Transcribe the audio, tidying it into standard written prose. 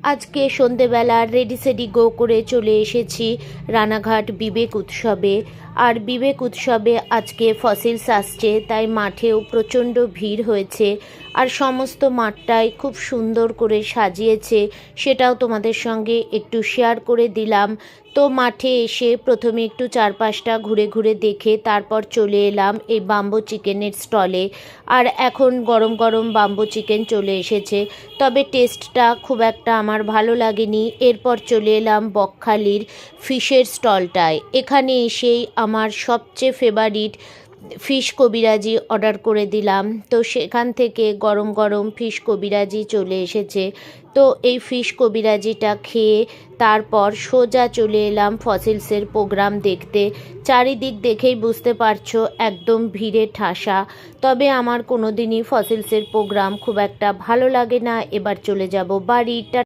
আজকে সন্ধেবেলা রেডি সেডি গো করে চলে এসেছি রানাঘাট বিবেক উৎসবে। আর বিবেক উৎসবে আজকে ফসিলস আসছে, তাই মাঠেও প্রচণ্ড ভিড় হয়েছে। আর সমস্ত মাঠটাই খুব সুন্দর করে সাজিয়েছে, সেটাও তোমাদের সঙ্গে একটু শেয়ার করে দিলাম। তো মাঠে এসে প্রথমে একটু চারপাশটা ঘুরে ঘুরে দেখে তারপর চলে এলাম এই বাম্বো চিকেনের স্টলে। আর এখন গরম গরম বাম্বো চিকেন চলে এসেছে, তবে টেস্টটা খুব একটা আমার ভালো লাগেনি। এরপর চলে এলাম বকখালির ফিশের স্টলটায়। এখানে এসেই আমার সবচেয়ে ফেভারিট ফিশ কবিরাজি অর্ডার করে দিলাম। তো সেখান থেকে গরম গরম ফিশ কবিরাজি চলে এসেছে। তো এই ফিশ কবিরাজিটা খেয়ে তারপর সোজা চলে এলাম ফসিলসের প্রোগ্রাম দেখতে। চারিদিক দেখেই বুঝতে পারছো একদম ভিড়ে ঠাসা। তবে আমার কোনো দিনই ফসিলসের প্রোগ্রাম খুব একটা ভালো লাগে না। এবার চলে যাব বাড়ি।